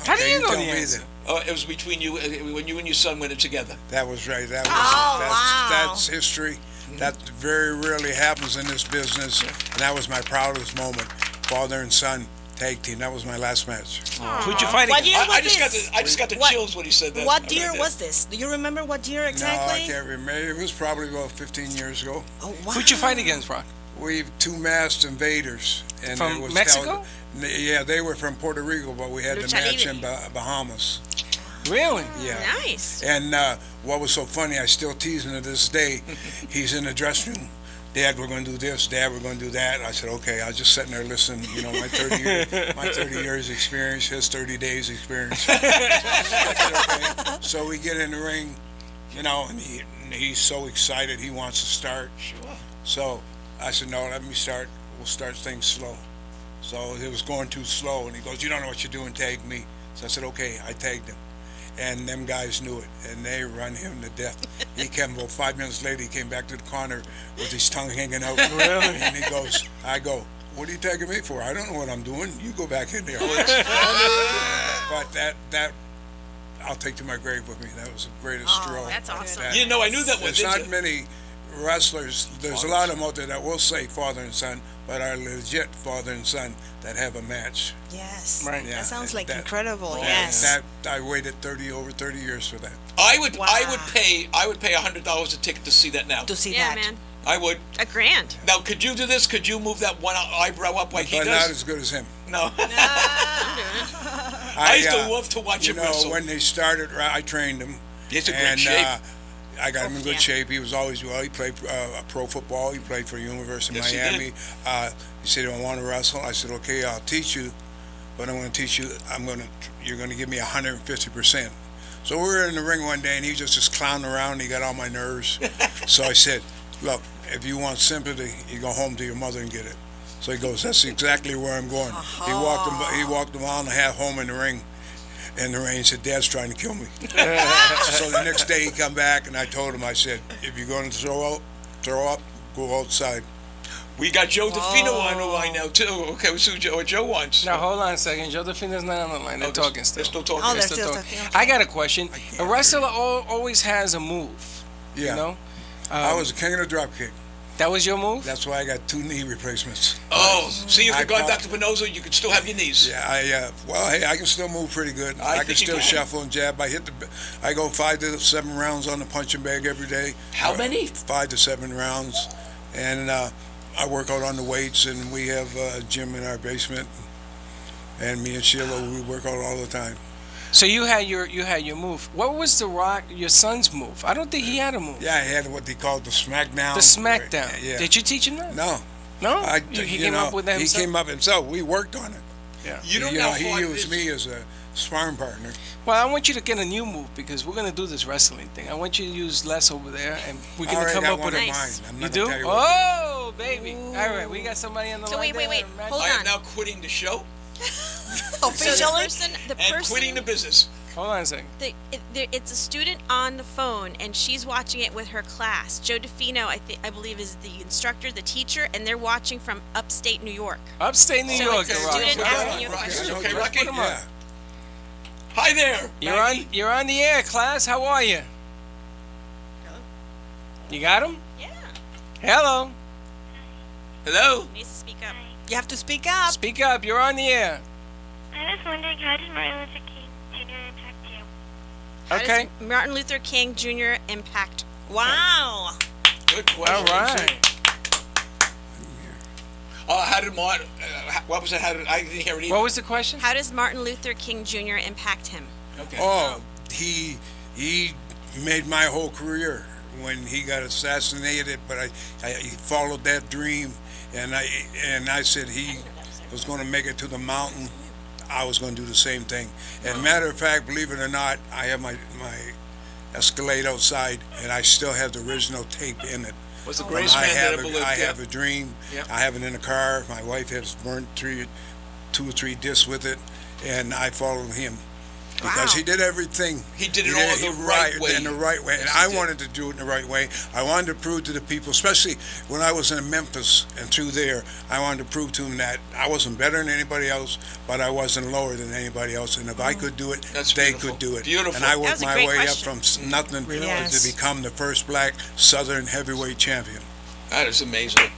How do Okay, you know tell the me answer? then. It was between you, when you and your son went in together. That was right. That was Oh, wow. that's history. That very rarely happens in this business, and that was my proudest moment. Father and son tag team. That was my last match. Who'd you fight What against? year was I just got this? the What- chills when he said that. What year was this? Do you remember what year No, I exactly? can't remember. It was probably about 15 years ago. Oh, wow. Who'd you fight against, Rock? We two masked invaders. And From it was Mexico? Yeah, they were from Puerto Rico, but we had the Lucha match Libre. in Bahamas. Really? Yeah. Nice. And what was so funny, I still tease him to this day. He's in the dressing room. Dad, we're going to do this. Dad, we're going to do that. I said, okay. I was just sitting there listening. You know, my 30 years experience, his 30 days experience. I said, okay. So we get in the ring, you know, and he's so excited. He wants to start. Sure. So I said, no, let me start. We'll start things slow. So it was going too slow, and he goes, you don't know what you're doing, tag me. So I said, okay, I tagged him. And them guys knew it, and they run him to death. He came about 5 minutes later, he came back to the corner with his tongue hanging out. Really? And he goes, I go, what are you tagging me for? I don't know what I'm doing. You go back in there. But that I'll take to my grave with me. That was the greatest thrill. That's awesome. You know, I knew that one, There's didn't not you? many wrestlers, there's a lot of them out there that will say father and son, but are legit father and son that have a match. Yes. Right. Yeah, That sounds like that- incredible. That- Yes. That I waited over 30 years for that. I would Wow. pay $100 a ticket to see that now. To see Yeah, that. man. I would. $1,000. Now, could you do this? Could you move that one eyebrow up like he But not does? as good as him. No. I'm doing it. I used to love to watch you him know, wrestle. when they started, I trained him. He's in great and, shape. I got him in good yeah. shape. He was always well. He played pro football. He played for the University of Yes, he Miami. He said, I want to wrestle. I said, okay, I'll teach you, but I'm going to teach you. You're going to give me 150%. So we were in the ring one day, and he was just clowning around. He got on my nerves. So I said, look, if you want sympathy, you go home to your mother and get it. So he goes, that's exactly where I'm going. He walked a mile and a half home in the ring. In the rain, said, Dad's trying to kill me. So the next day he come back, and I told him, I said, if you're going to throw up, go outside. We got Joe DeFino on the line now, too. Okay, we'll see what Joe wants. Now, hold on a second. Joe DeFino's not on the line. They're talking still. They're still talking. Oh, they're They're still talking. talking. I got a question. A wrestler always has a move, Yeah. you know? I was the king of the drop kick. That was your move? That's why I got 2 knee replacements. Oh, see, if I you got caught- Dr. Pinoza, you could still have your knees. Yeah, well, hey, I can still move pretty good. I I can think you still can. shuffle and jab. I go 5 to 7 rounds on the punching bag every day. How many? 5 to 7 rounds. And I work out on the weights, and we have a gym in our basement. And me and Sheila, we work out all the time. So you had your move. What was your son's move? I don't think he had a move. Yeah, I had what they called the smackdown. The smackdown. Yeah. Did you teach him that? No. No? you He came know, up with that He himself? came up himself. We worked on it. Yeah. You don't know how he hard it used is. me as a sparring partner. Well, I want you to get a new move because we're going to do this wrestling thing. I want you to use Les over there, and we're I going to already come got up one with of a... Nice. mine. I'm You not do? gonna tell you what Oh, baby. All right, we got somebody on the So line. wait. there. Hold I am on. now quitting the show So Officially? the and person, quitting the business. Hold on a second. it's a student on the phone, and she's watching it with her class. Joe DeFino, I believe, is the instructor, the teacher, and they're watching from upstate New York. Upstate New So York. it's a Rock. student Put asking them you on. a question. Okay, Put Rocky? them on. Yeah. Hi there. You're on the air, class. How are you? You got him? Yeah. Hello. Hello. Needs to speak up. You have to speak up. Speak up. You're on the air. I was wondering, how did Martin Luther King Jr. impact you? How does Okay. Martin Luther King Jr. impact. Wow. Good question. All right. How did Martin? What was it? I didn't hear it either. What was the question? How does Martin Luther King Jr. impact him? Okay. Oh, he made my whole career when he got assassinated, but he followed that dream, and I said he was going to make it to the mountain. I was going to do the same thing. And matter of fact, believe it or not, I have my Escalade outside, and I still have the original tape in it. Was the From greatest man that ever lived. I yeah. have a dream. Yeah. I have it in the car. My wife has burnt 2 or 3 discs with it, and I followed him because Wow. he did everything. He did it all the right way. In the right way, and Yes, he I did. wanted to do it in the right way. I wanted to prove to the people, especially when I was in Memphis and through there, I wanted to prove to them that I wasn't better than anybody else, but I wasn't lower than anybody else. And if I could do it, That's they beautiful. could do it. Beautiful. And I That worked was a my great way question. up from nothing Yes. to become the first black Southern heavyweight champion. That is amazing.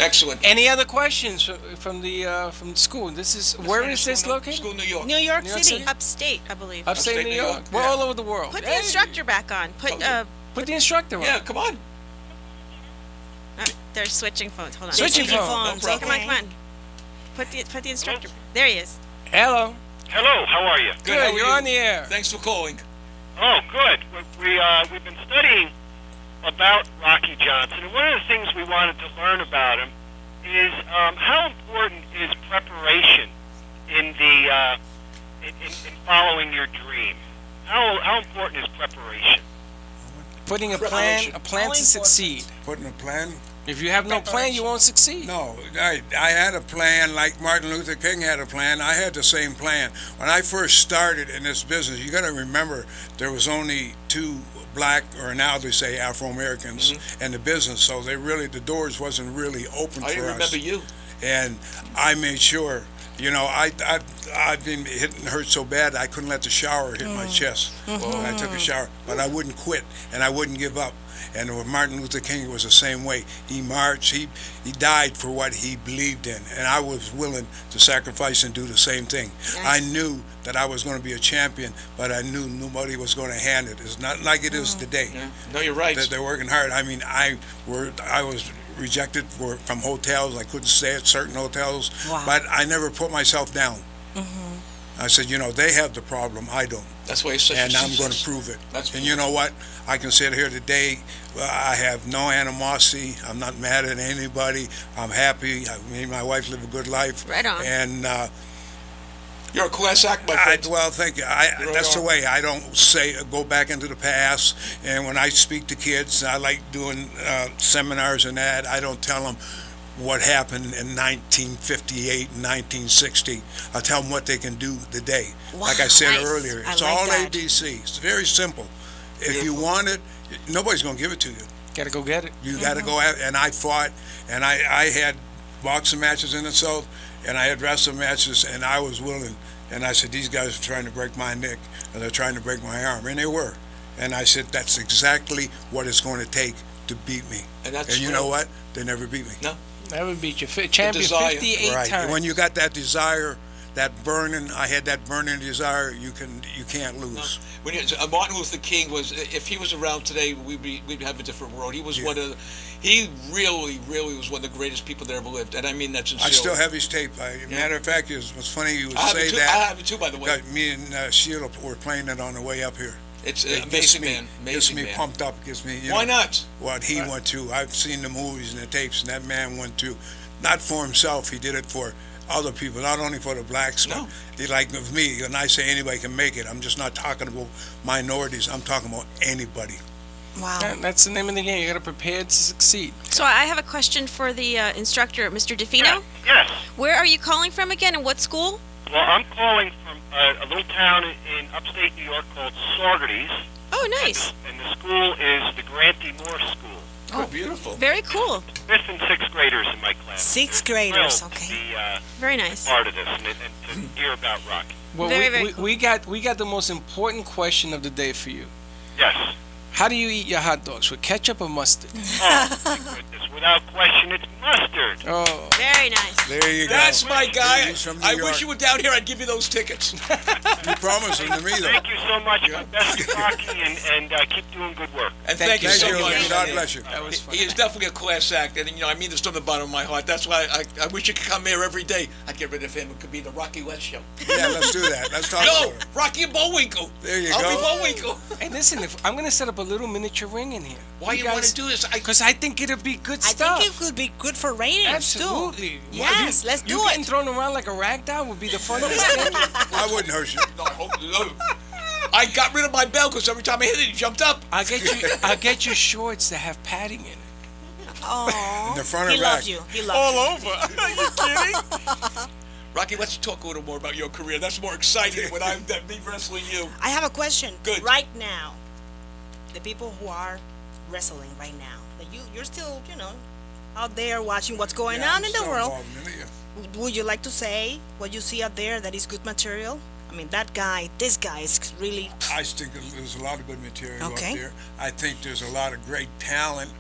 Excellent. Any other questions from the school? This is where is this located? School, New York. New York New York City. City? Upstate, I believe. Upstate New York. We're Yeah. all over the world. Put the Hey, instructor back on. Put the instructor on. Yeah, come on. They're switching phones. Hold on. Switching Switching phone. phones, No Come on, okay. come on. Put the instructor. There he is. Hello. Hello, how are you? Good, how are You're you? on the air. Thanks for calling. Oh, good. We've been studying about Rocky Johnson, and one of the things we wanted to learn about him is how important is preparation in the in following your dream. How important is preparation? Putting a Preparation. plan How to succeed. Putting a plan. If you have no plan, you won't succeed. No, I had a plan like Martin Luther King had a plan. I had the same plan. When I first started in this business, you got to remember there was only two black, or now they say Afro-Americans in the business, so the doors wasn't really open I for us. remember you. And I made sure, I've been hurt so bad I couldn't let the shower hit my chest when I took a shower, but I wouldn't quit and I wouldn't give up. And with Martin Luther King, it was the same way. He marched, he died for what he believed in, and I was willing to sacrifice and do the same thing. I knew that I was going to be a champion, but I knew nobody was going to hand it. It's not like it is today. Yeah. No, you're right. They're working hard. I mean, I was rejected from hotels. I couldn't stay at certain hotels, Wow. but I never put myself down. I said, they have the problem. I don't. That's why it's such And a I'm going to success. prove it. That's And you know what? I can sit here today. I have no animosity. I'm not mad at anybody. I'm happy. Me and my wife live a good life. Right on. And You're a class act, my friend. well, thank you. Right That's the on. way. I don't go back into the past. And when I speak to kids, I like doing seminars and that. I don't tell them what happened in 1958 and 1960. I tell them what they can do today. Like I Wow, said nice. earlier, I it's like all that. ABC. It's very simple. If you want it, nobody's going to give it to you. Gotta go get it. You got to go out, and I fought, and I had boxing matches in the South, and I had wrestling matches, and I was willing. And I said, these guys are trying to break my neck, and they're trying to break my arm, and they were. And I said, that's exactly what it's going to take to beat me. And that's And you know what? They never beat me. No. That would beat you. Champion desire. 58 Right. times. When you got that desire, that burning, I had that burning desire, you can't lose. When Martin Luther King was, if he was around today, we'd have a different world. He was he really was one of the greatest people that ever lived, and I mean that sincerely. I still have his tape. Matter of fact, it was funny you would I have say it too, that. I have it too, by the way. Because me and Sheila were playing it on the way up here. It's It amazing, gets man. Gets Amazing, me man. pumped up. Gets me. Why not? What he went through. I've seen the movies and the tapes, and that man went through. Not for himself. He did it for other people, not only for the blacks, but they like with me. And I say anybody can make it. I'm just not talking about minorities. I'm talking about anybody. Wow. That's the name of the game. You gotta prepare to succeed. So I have a question for the instructor, Mr. DeFino. Yes. Where are you calling from again, and what school? Well, I'm calling from a little town in upstate New York called Saugerties. Oh, nice. And the school is the Grantee Moore School. Oh, beautiful. Very cool. 5th and 6th graders in my class. Sixth graders, Thrilled okay. To be Very nice. part of this and to hear about Rocky. Well, Very we got the most important question of the day for you. Yes. How do you eat your hot dogs, with ketchup or mustard? Oh, my goodness. Without question, it's mustard. Oh, Very nice. There you go. That's my guy. He's from New I York. wish you were down here. I'd give you those tickets. You promised them to me, though. Thank you so much. Best of Rocky and keep doing good work. And thank you Thank so you. much. God bless you. that was fun. He is definitely a class act, and I mean this from the bottom of my heart. That's why I wish you could come here every day. I'd get rid of him. It could be the Rocky West show. Yeah, let's do that. Let's talk No, about it. Rocky and Bullwinkle. There you I'll go. be Bullwinkle. Hey, listen, if I'm gonna set up a little miniature ring in here. Why you want to do this? Because I think it'll be good I stuff. think it could be good for ratings Absolutely. too. Yes, let's do you it. getting thrown around like a rag doll would be the funniest thing. I wouldn't hurt you. No. I got rid of my bell because every time I hit it, he jumped up. I'll get you shorts that have padding in it. Oh, The front he and loves back. you. He loves you. over. Are you kidding? Rocky, let's talk a little more about your career. That's more exciting than me wrestling you. I have a question. Good. Right now, the people who are wrestling right now, that you're still, out there watching what's going Yeah, on I'm in the so world. involved in it, yeah. Would you like to say what you see out there that is good material? I mean, this guy is really. I think there's a lot of good material Okay. up there. I think there's a lot of great talent.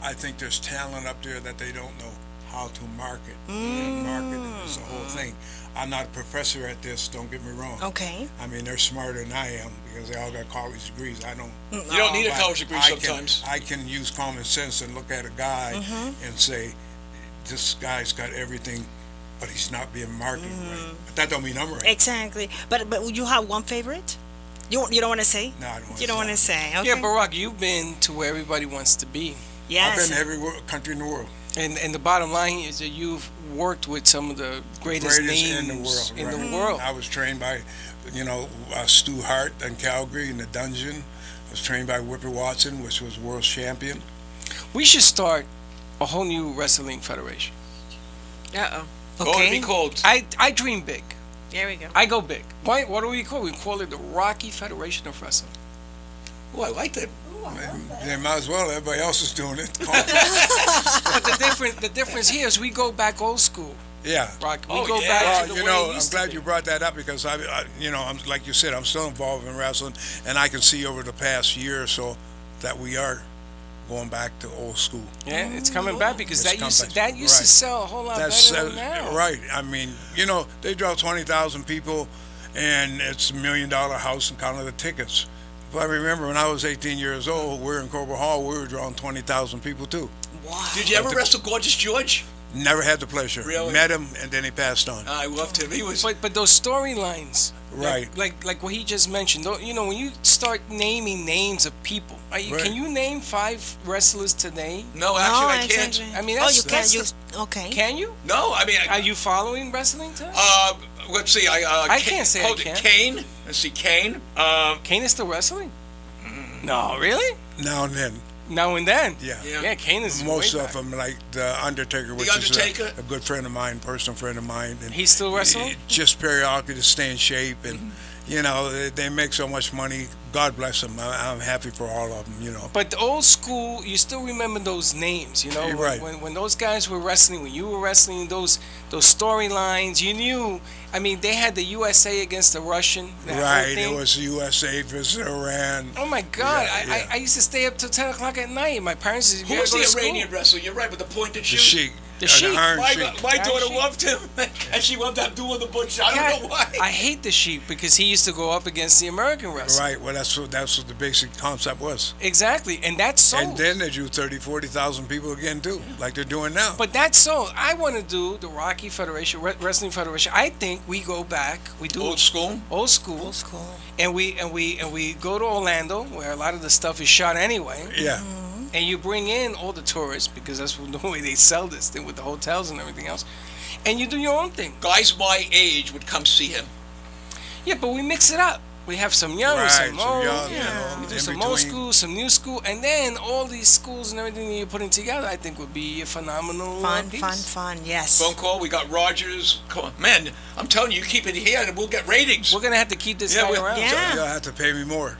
I think there's talent up there that they don't know. how to market. Marketing is the whole thing. I'm not a professor at this, don't get me wrong. Okay. I mean, they're smarter than I am because they all got college degrees. I don't. You don't need a But college degree sometimes. I can use common sense and look at a guy and say, this guy's got everything, but he's not being marketed right. But that don't mean I'm right. Exactly. But you have one favorite? You don't want to say? No, I don't want You don't want to say. Okay. Yeah, Barack, you've been to where everybody wants to be. I've Yes. been to every country in the world. And the bottom line is that you've worked with some of the greatest names in the world. in right. the world. I was trained by, Stu Hart in Calgary in the dungeon. I was trained by Whippy Watson, which was world champion. We should start a whole new wrestling federation. Uh-oh. What would it be called? I dream big. There we go. I go big. What do we call it? We call it the Rocky Federation of Wrestling. Oh, I like that. They might as well. Everybody else is doing it. But the difference here is we go back old school. Yeah. Rocky. We Oh, go yeah. back Well, to the you way know, it I'm used glad to you be. brought that up because I'm like you said, I'm still involved in wrestling, and I can see over the past year or so that we are going back to old school. Yeah, it's coming back because It's that used to right. sell a whole lot better than now. right. I mean, they draw 20,000 people, and it's $1 million house and counting the tickets. If I remember, when I was 18 years old, we were in Cobra Hall. We were drawing 20,000 people too. Wow. Did you ever wrestle Gorgeous George? Never had the pleasure. Really? Met him, and then he passed on. I loved him. He was. But those storylines, Right. like what he just mentioned. When you start naming names of people, Right. can you name 5 wrestlers today? No, actually, I can't. exactly. I mean, oh, that's- you can't that's use. Okay. Can you? No, I mean, Are you following wrestling today? let's see. I can't say I hold it, can. Kane. Let's see, Kane. Kane is still wrestling? No, really? Now and then, Now and then. yeah. Yeah. Kane is Most way of back. them, like the Undertaker, which Undertaker? is a good friend of mine, personal friend of mine. And He's still wrestling? just periodically to stay in shape, and they make so much money. God bless them. I'm happy for all of them. But the old school, you still remember those names, You're when, right. when those guys were wrestling, when you were wrestling, those storylines, you knew. I mean, they had the USA against the Russian. that whole Right, it thing. was USA versus Iran. Oh my God! Yeah. I used to stay up till 10 o'clock at night. My parents said, Who "You was gotta go to the school." Iranian wrestler? You're right, with the pointed The shoes. Sheik. The Sheik. Iron My, Sheik. my Iron daughter Sheik. loved him, and she wound up doing the butch. I God, don't know why. I hate the Sheik because he used to go up against the American wrestler. Right, well, that's what the basic concept was. Exactly, and that's so. And then they drew 40,000 people again, too, like they're doing now. But that's so. I want to do the Rocky Federation, Wrestling Federation. I think we go back. We do Old school. Old school. Old school. And we go to Orlando, where a lot of the stuff is shot anyway. Yeah. And you bring in all the tourists because that's the way they sell this thing with the hotels and everything else. And you do your own thing. Guys my age would come see him. Yeah, but we mix it up. We have some young, Right, some some old, young, we do in some old between. school, some new school, and then all these schools and everything that you're putting together, I think would be a phenomenal piece. Fun. Yes. Phone call. We got Rogers. Come on. Man, I'm telling you, keep it here, and we'll get ratings. We're gonna have to keep this Yeah, guy we- around. Yeah. You'll have to pay me more.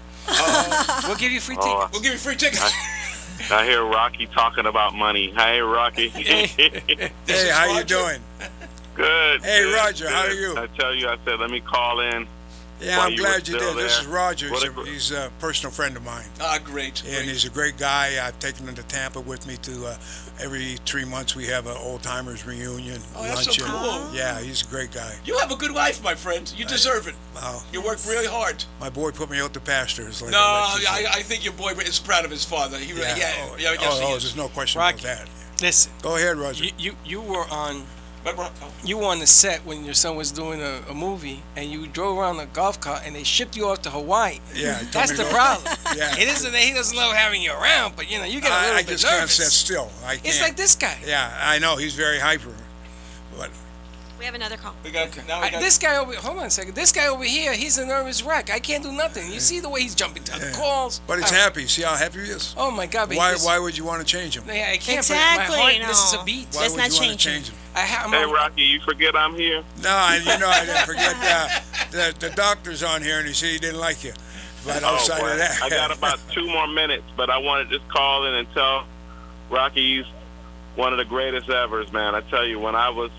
We'll give you free Oh, tickets. We'll give you free tickets. I hear Rocky talking about money. Hey, Rocky. This Hey, is how you Roger. doing? Good. Hey, good, Roger, how good. are you? I tell you, I said, let me call in. Yeah, While I'm you were glad you still did. This there. is Roger. What a- He's a personal friend of mine. Great. And he's a great guy. I've taken him to Tampa with me to every 3 months we have an old timers reunion. Oh, that's so luncheon. cool. Yeah, he's a great guy. You have a good life, my friend. You deserve it. Wow. You work really hard. My boy put me out to pastures. Like No, Alexis said. I think your boy is proud of his father. He really, Oh, yes, he is. there's no question Rocky. about that. Listen, Go ahead, Roger. you were on But, oh, you were on the set when your son was doing a movie, and you drove around a golf cart, and they shipped you off to Hawaii. Yeah, he told That's me the to- problem. Yeah. It isn't that he doesn't love having you around, but you get a little I bit just nervous. can't sit still. I can't. It's like this guy. Yeah, I know. He's very hyper. But We have another call. we got, now we got, This guy over hold on a second. This guy over here, he's a nervous wreck. I can't do nothing. You see the way he's jumping down the Yeah. calls. but he's happy. See how happy he is? Oh my God! But Why he just- why would you want to change him? Yeah, I can't. Exactly, But my heart, no. this is a beat. Why Let's would not you want change to him. change him? I'm Hey, Rocky, you forget I'm here? No, I didn't forget the doctor's on here and he said he didn't like you. But outside boy. of that, I got about 2 more minutes, but I want to just call in and tell Rocky he's one of the greatest evers, man. I tell you, when I was,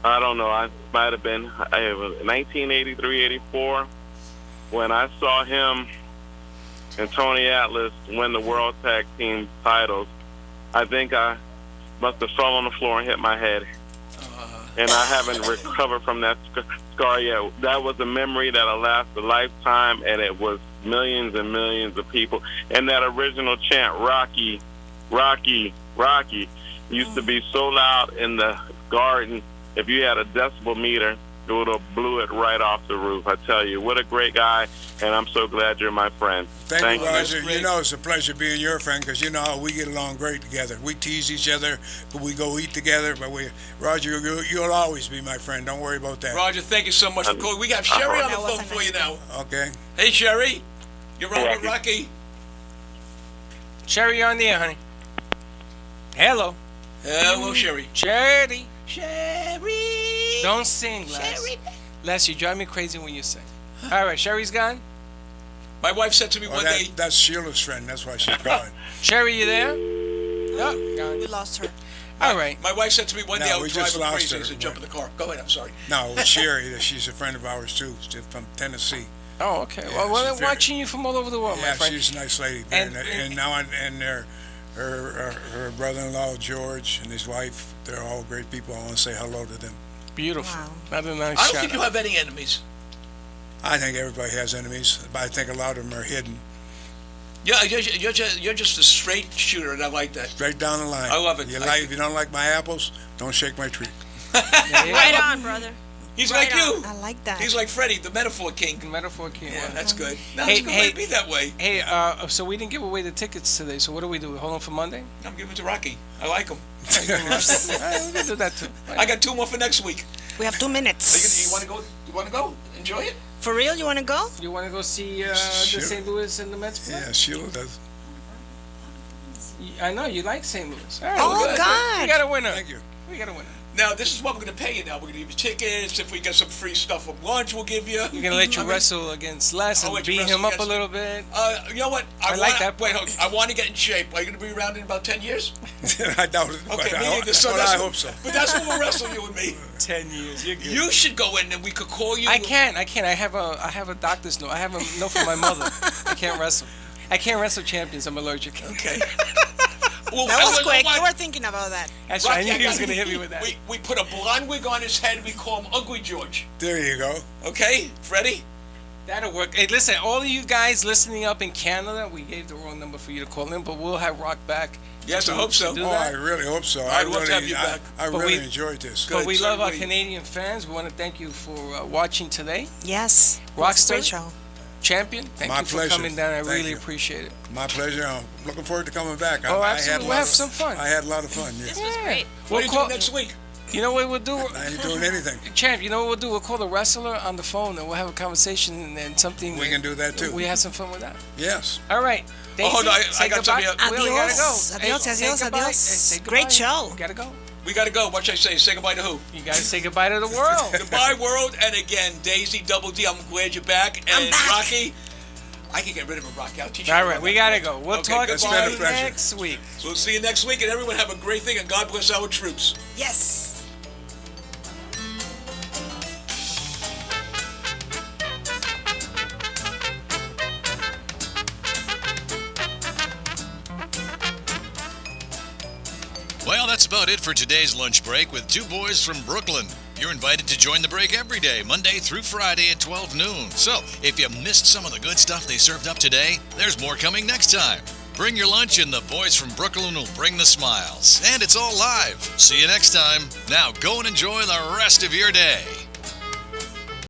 I don't know, I might have been 1983, 84, when I saw him and Tony Atlas win the World Tag Team titles. I think I must have fell on the floor and hit my head. And I haven't recovered from that scar yet. That was a memory that'll last a lifetime, and it was millions and millions of people. And that original chant, Rocky, Rocky, Rocky, used to be so loud in the garden. If you had a decibel meter, it would have blew it right off the roof. I tell you, what a great guy, and I'm so glad you're my friend. Thank you, Roger. You know, it's a pleasure being your friend because you know how we get along great together. We tease each other, but we go eat together. But Roger, you'll always be my friend. Don't worry about that. Roger, thank you so much for calling. We got Sherry on the phone for you now. Okay. Hey, Sherry. You're on with Rocky. Sherry, you're on the air, honey. Hello. Hello, Sherry. Sherry. Sherry. Don't sing, Les. Sherry. Les, you drive me crazy when you sing. All right, Sherry's gone? My wife said to me one day. That's Sheila's friend. That's why she's gone. Sherry, you there? No, gone. We lost her. All right. My wife said to me one day No, I we would drive just her lost crazy her. as a jump in the car. Go ahead, I'm sorry. No, it's Sherry. She's a friend of ours, too. She's from Tennessee. Oh, okay. Yeah, well, she's they're very- watching you from all over the world, Yeah, my friend. she's a nice lady. And now her brother-in-law, George, and his wife, they're all great people. I want to say hello to them. Beautiful. Wow. Another nice I don't shot. think you have any enemies. I think everybody has enemies, but I think a lot of them are hidden. Yeah, you're just a straight shooter, and I like that. Straight down the line. I love it. If you don't like my apples, don't shake my tree. Right on, brother. He's Right like you. I like that. He's like Freddie, the metaphor king. Metaphor king. Yeah, that's good. No, Hey, it's good hey. to be that way. Hey, so we didn't give away the tickets today, so what do? We hold them for Monday? I'm giving it to Rocky. I like him. All right, we can do that too. I got 2 more for next week. We have 2 You minutes. want to go? You want to go? Enjoy it. For real, you want to go? You want to go see the Sure. St. Louis and the Mets play? Yeah, Sheila does. I know you like St. Louis. All right, Oh, good. God. We got a winner. Thank you. We got a winner. Now, this is what we're going to pay you now. We're going to give you tickets. If we get some free stuff from lunch, we'll give you. We're gonna let you wrestle against Les I'll and let you beat wrestle him up a against- little bit. You know what? I like that. Wait, hold on. I want to get in shape. Are you going to be around in about 10 years? I doubt it, Okay, but, me I, neither. So but that's I what- hope so. But that's when we'll wrestle, you and me. 10 years. You're good. You should go in and we could call you. I can't. I have a doctor's note. I have a note from my mother. I can't wrestle. I can't wrestle champions. I'm allergic. Okay. Well, That was quick. what? You were thinking about that. That's right. I Rocky, knew he was got- gonna hit me with that. We put a blonde wig on his head. We call him Ugly George. There you go. Okay, Freddie? That'll work. Hey, listen, all of you guys listening up in Canada, we gave the wrong number for you to call in, but we'll have Rock back. Yes, I hope so. Do Oh, that. I really hope so. I'd love to have you back. I But really we- enjoyed this. But Good, we so love do our we. Canadian fans. We want to thank you for watching today. Yes. Rockstar? It's a great show. Champion, thank My you for pleasure. coming down. I Thank really you. appreciate it. My pleasure. I'm looking forward to coming back. Oh, I absolutely. had a We'll lot have of- some fun. I had a lot of fun. This Yeah. was great. What We'll are you call- doing next week? You know what we'll do? I ain't doing anything. Champ, you know what we'll do? We'll call the wrestler on the phone and we'll have a conversation and something. We can do that too. We had some fun with that. Yes. All right. Daisy, hold on, I say got goodbye. something else. We only gotta go. Adios. Adios, Hey, say adios, goodbye. adios. Hey, say Great goodbye. show. You gotta go. We got to go. What should I say? Say goodbye to who? You gotta say goodbye to the world. Goodbye, world. And again, Daisy, Double D, I'm glad you're back. And I'm back. Rocky, I can get rid of him, Rocky. I'll teach you. All how to right, run we that. gotta go. We'll Okay, talk goodbye. to It's you been a pleasure. next week. We'll see you next week, and everyone have a great thing, and God bless our troops. Yes. Well, that's about it for today's lunch break with two boys from Brooklyn. You're invited to join the break every day, Monday through Friday at 12 noon. So, if you missed some of the good stuff they served up today, there's more coming next time. Bring your lunch and the boys from Brooklyn will bring the smiles. And it's all live. See you next time. Now go and enjoy the rest of your day.